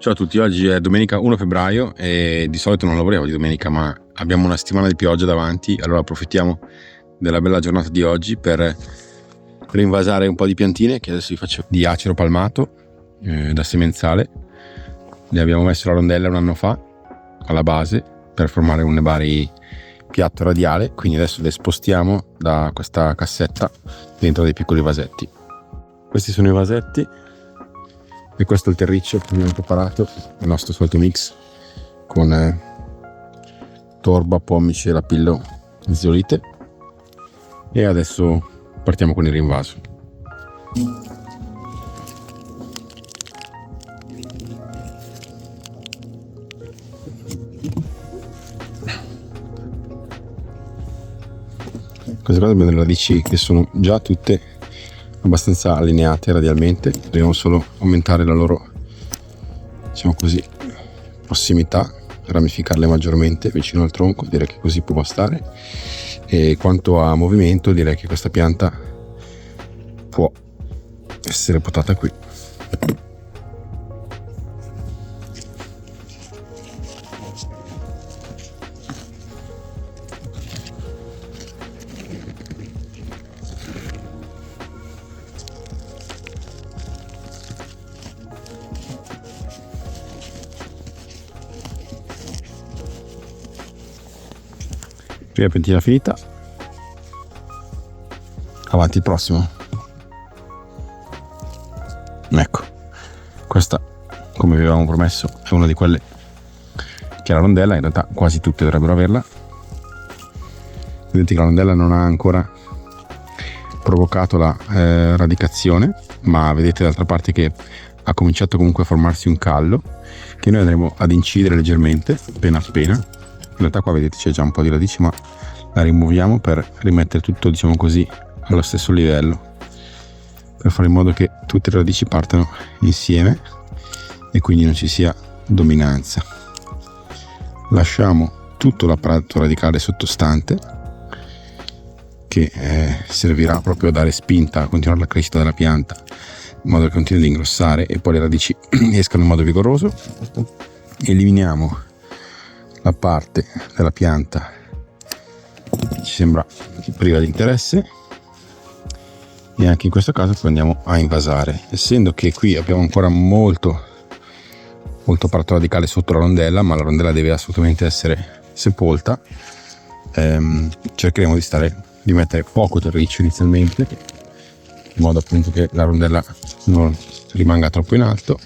Ciao a tutti, oggi è domenica 1 febbraio e di solito non lavoriamo di domenica, ma abbiamo una settimana di pioggia davanti, allora approfittiamo della bella giornata di oggi per rinvasare un po' di piantine che adesso vi faccio di acero palmato da semenzale. Le abbiamo messo la rondella un anno fa alla base per formare un nebari piatto radiale, quindi adesso le spostiamo da questa cassetta dentro dei piccoli vasetti. Questi sono i vasetti e questo è il terriccio che abbiamo preparato, il nostro solito mix con torba, pomice, lapillo e zeolite, e adesso partiamo con il rinvaso. Queste cose abbiamo delle radici che sono già tutte abbastanza allineate radialmente, dobbiamo solo aumentare la loro, diciamo così, prossimità, ramificarle maggiormente vicino al tronco, direi che così può bastare. E quanto a movimento, direi che questa pianta può essere potata qui. Prima piantina finita, avanti il prossimo. Ecco, questa, come vi avevamo promesso, è una di quelle che ha la rondella, in realtà quasi tutte dovrebbero averla. Vedete che la rondella non ha ancora provocato la radicazione, ma vedete d'altra parte che ha cominciato comunque a formarsi un callo che noi andremo ad incidere leggermente appena appena. In realtà qua vedete c'è già un po' di radici, ma la rimuoviamo per rimettere tutto, diciamo così, allo stesso livello, per fare in modo che tutte le radici partano insieme e quindi non ci sia dominanza. Lasciamo tutto l'apparato radicale sottostante che servirà proprio a dare spinta a continuare la crescita della pianta in modo che continui ad ingrossare e poi le radici escano in modo vigoroso. Eliminiamo la parte della pianta che ci sembra priva di interesse e anche in questo caso poi andiamo a invasare, essendo che qui abbiamo ancora molto apparato radicale sotto la rondella, ma la rondella deve assolutamente essere sepolta. Cercheremo di mettere poco terriccio inizialmente, in modo appunto che la rondella non rimanga troppo in alto,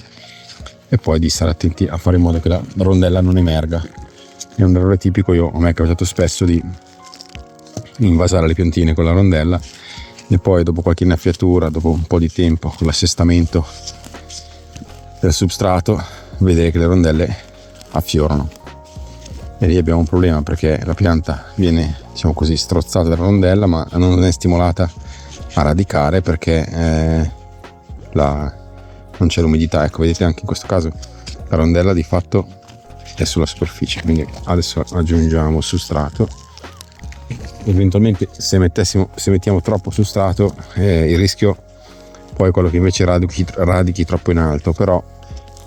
e poi di stare attenti a fare in modo che la rondella non emerga. È un errore tipico, a me è capitato spesso di invasare le piantine con la rondella e poi dopo qualche innaffiatura, dopo un po' di tempo, con l'assestamento del substrato, vedere che le rondelle affiorano. E lì abbiamo un problema, perché la pianta viene, diciamo così, strozzata dalla rondella, ma non è stimolata a radicare perché non c'è l'umidità. Ecco, vedete anche in questo caso la rondella di fatto è sulla superficie, quindi adesso aggiungiamo substrato. Eventualmente se mettiamo troppo substrato, il rischio poi è quello che invece radichi troppo in alto, però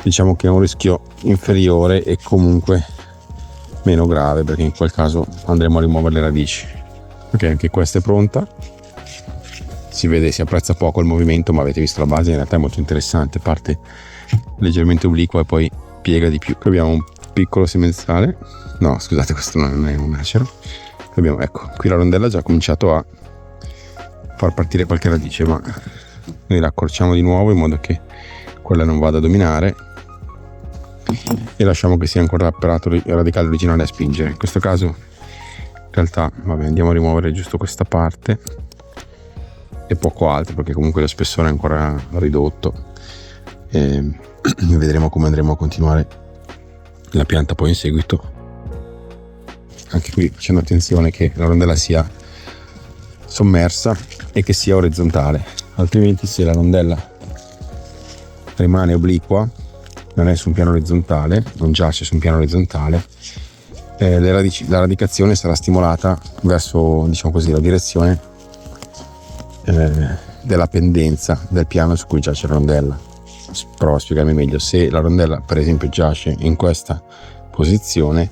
diciamo che è un rischio inferiore e comunque meno grave, perché in quel caso andremo a rimuovere le radici. Ok, anche questa è pronta, si vede, si apprezza poco il movimento, ma avete visto la base, in realtà è molto interessante, parte leggermente obliqua e poi piega di più. Qui abbiamo un piccolo semenzale, no scusate, questo non è un acero. Abbiamo, ecco, qui la rondella ha già cominciato a far partire qualche radice, ma noi la accorciamo di nuovo in modo che quella non vada a dominare e lasciamo che sia ancora l'apparato radicale originale a spingere. In questo caso in realtà andiamo a rimuovere giusto questa parte e poco altro, perché comunque lo spessore è ancora ridotto, e vedremo come andremo a continuare la pianta poi in seguito. Anche qui facendo attenzione che la rondella sia sommersa e che sia orizzontale, altrimenti se la rondella rimane obliqua, non è su un piano orizzontale, non giace su un piano orizzontale, la radicazione sarà stimolata verso, diciamo così, la direzione della pendenza del piano su cui giace la rondella. provo a spiegarmi meglio. Se la rondella per esempio giace in questa posizione,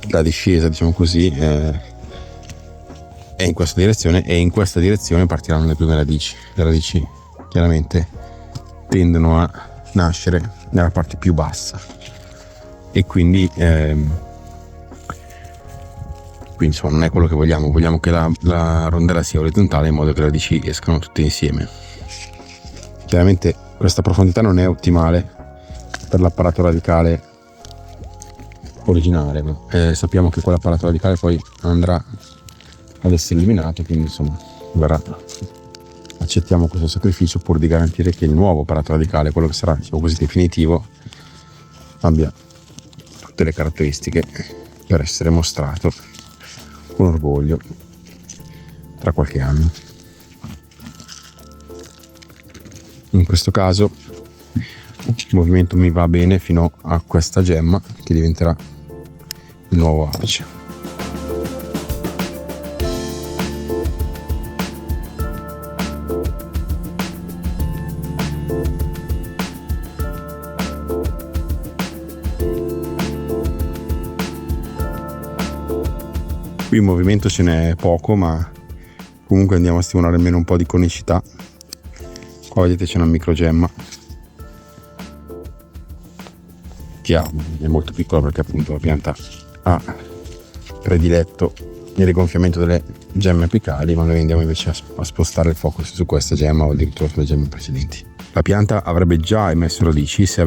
la discesa, diciamo così, è in questa direzione, e in questa direzione partiranno le prime radici. Le radici chiaramente tendono a nascere nella parte più bassa, e quindi insomma non è quello che vogliamo che la rondella sia orizzontale, in modo che le radici escano tutte insieme. Chiaramente questa profondità non è ottimale per l'apparato radicale originale, ma sappiamo che quell'apparato radicale poi andrà ad essere eliminato, quindi insomma accettiamo questo sacrificio pur di garantire che il nuovo apparato radicale, quello che sarà, diciamo così, definitivo, abbia tutte le caratteristiche per essere mostrato con orgoglio tra qualche anno. In questo caso il movimento mi va bene fino a questa gemma, che diventerà il nuovo apice. Qui in movimento ce n'è poco, ma comunque andiamo a stimolare almeno un po' di conicità. Qua vedete c'è una microgemma che è molto piccola, perché appunto la pianta ha prediletto il rigonfiamento delle gemme apicali, ma noi andiamo invece a spostare il focus su questa gemma o addirittura sulle gemme precedenti. La pianta avrebbe già emesso radici se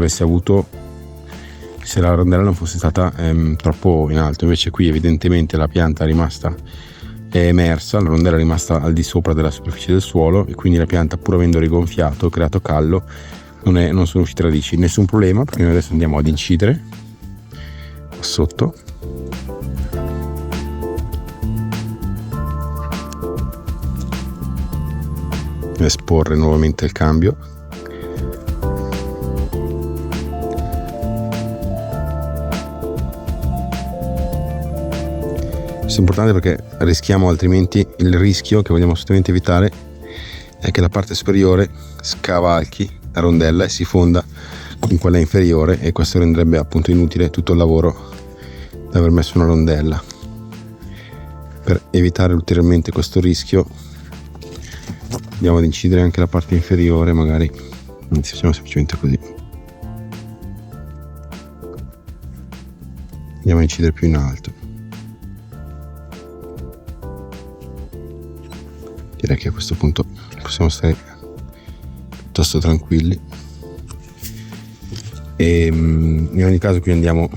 la rondella non fosse stata troppo in alto. Invece qui evidentemente la pianta è emersa, la rondella è rimasta al di sopra della superficie del suolo, e quindi la pianta, pur avendo rigonfiato, creato callo, non sono uscite radici. Nessun problema, perché noi adesso andiamo ad incidere sotto. Esporre nuovamente il cambio. Questo è importante perché rischiamo, altrimenti il rischio che vogliamo assolutamente evitare è che la parte superiore scavalchi la rondella e si fonda con quella inferiore, e questo renderebbe appunto inutile tutto il lavoro di aver messo una rondella. Per evitare ulteriormente questo rischio andiamo ad incidere anche la parte inferiore, magari facciamo semplicemente così, andiamo a incidere più in alto. Direi che a questo punto possiamo stare piuttosto tranquilli, e in ogni caso qui andiamo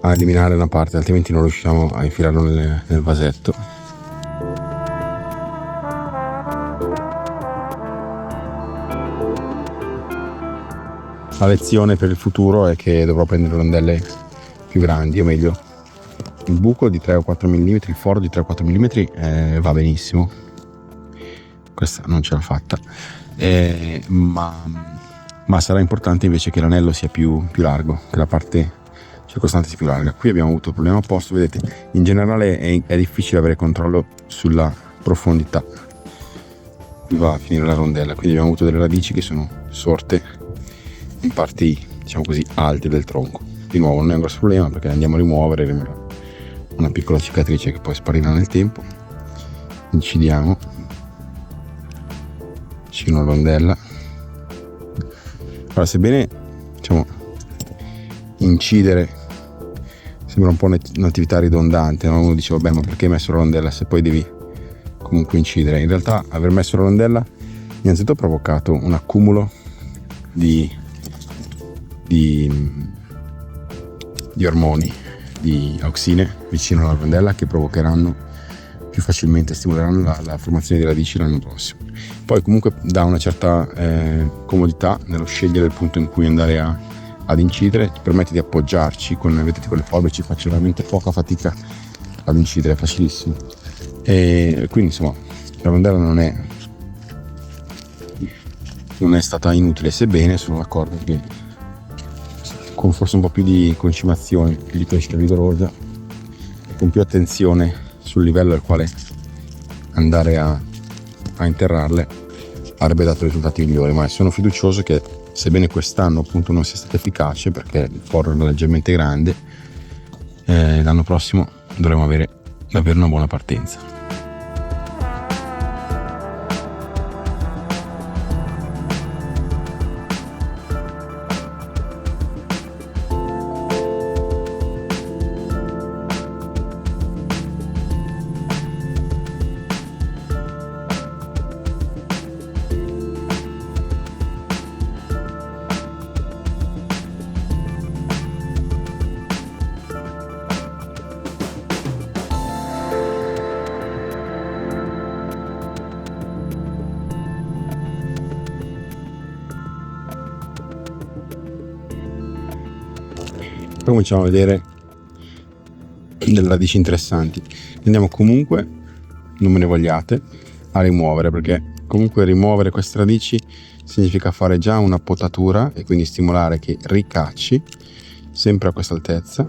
a eliminare una parte, altrimenti non riusciamo a infilarlo nel vasetto. La lezione per il futuro è che dovrò prendere rondelle più grandi, o meglio, il buco di 3 o 4 mm, il foro di 3 o 4 mm va benissimo. Questa non ce l'ha fatta, ma sarà importante invece che l'anello sia più largo, che la parte circostante sia più larga. Qui abbiamo avuto il problema opposto, vedete, in generale è difficile avere controllo sulla profondità qui va a finire la rondella, quindi abbiamo avuto delle radici che sono sorte in parti, diciamo così, alte del tronco. Di nuovo non è un grosso problema, perché andiamo a rimuovere una piccola cicatrice che poi sparirà nel tempo. Incidiamo vicino alla rondella. Allora, sebbene, diciamo, incidere sembra un po' un'attività ridondante, no? Uno dice vabbè, ma perché hai messo la rondella se poi devi comunque incidere? In realtà aver messo la rondella innanzitutto ha provocato un accumulo di ormoni, di auxine vicino alla rondella, che provocheranno più facilmente, stimoleranno la formazione di radici l'anno prossimo. Poi comunque dà una certa comodità nello scegliere il punto in cui andare ad incidere, ti permette di appoggiarci vedete, con le forbici faccio veramente poca fatica ad incidere, è facilissimo, e quindi insomma la rondella non è stata inutile, sebbene sono d'accordo che con forse un po' più di concimazione, più di crescita vigorosa, con più attenzione sul livello al quale andare a interrarle, avrebbe dato risultati migliori, ma sono fiducioso che, sebbene quest'anno appunto non sia stato efficace perché il foro era leggermente grande, l'anno prossimo dovremo avere davvero una buona partenza. Poi cominciamo a vedere delle radici interessanti. Andiamo comunque, non me ne vogliate, a rimuovere, perché comunque rimuovere queste radici significa fare già una potatura e quindi stimolare che ricacci sempre a questa altezza,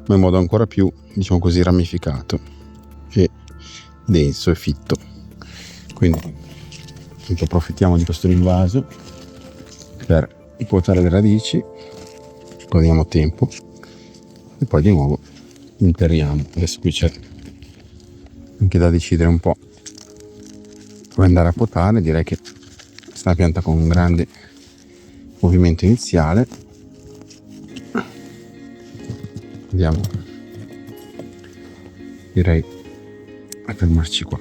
ma in modo ancora più, diciamo così, ramificato e denso e fitto. Quindi approfittiamo di questo invaso per potare le radici, togliamo tempo e poi di nuovo interriamo. Adesso qui c'è anche da decidere un po' come andare a potare. Direi che questa è una pianta con un grande movimento iniziale. Andiamo, direi, a fermarci qua.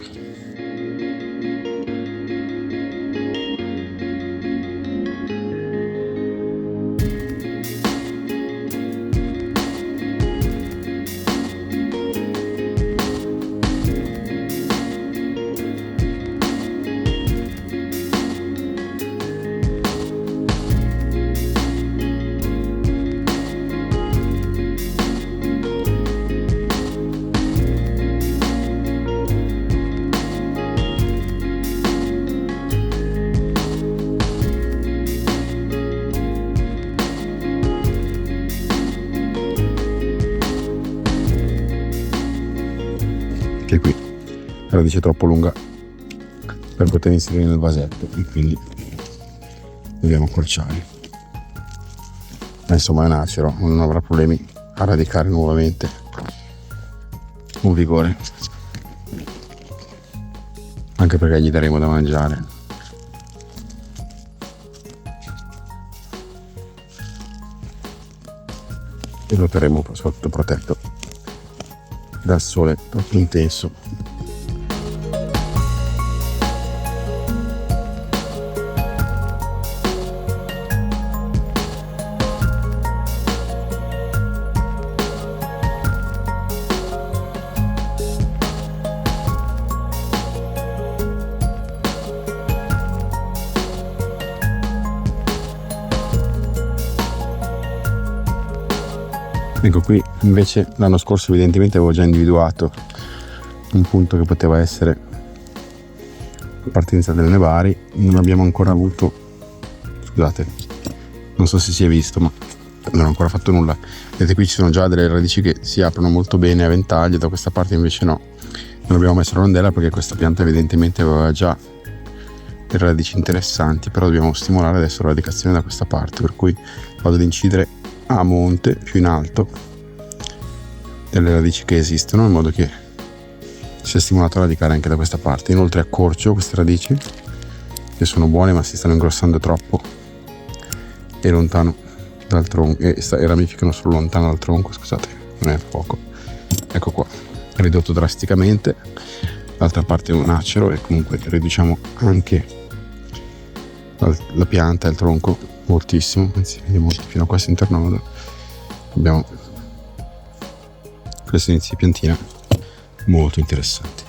Che qui la radice è troppo lunga per poter inserire nel vasetto e quindi dobbiamo accorciare. Ma insomma è un acero, non avrà problemi a radicare nuovamente con vigore, anche perché gli daremo da mangiare. E lo terremo sotto protetto dal sole troppo intenso. Ecco qui invece l'anno scorso evidentemente avevo già individuato un punto che poteva essere la partenza delle nevari. Non abbiamo ancora avuto, scusate, non so se si è visto, ma non ho ancora fatto nulla. Vedete qui ci sono già delle radici che si aprono molto bene a ventaglio, da questa parte invece no, non abbiamo messo la rondella perché questa pianta evidentemente aveva già delle radici interessanti, però dobbiamo stimolare adesso la radicazione da questa parte, per cui vado ad incidere a monte, più in alto, delle radici che esistono, in modo che sia stimolato a radicare anche da questa parte. Inoltre accorcio queste radici che sono buone ma si stanno ingrossando troppo e lontano dal tronco, e ramificano solo lontano dal tronco, scusate, non è poco. Ecco qua, ridotto drasticamente. L'altra parte è un acero e comunque riduciamo anche la pianta e il tronco moltissimo, anzi andiamo fino a questo internodo. Abbiamo questi inizi di piantina molto interessanti.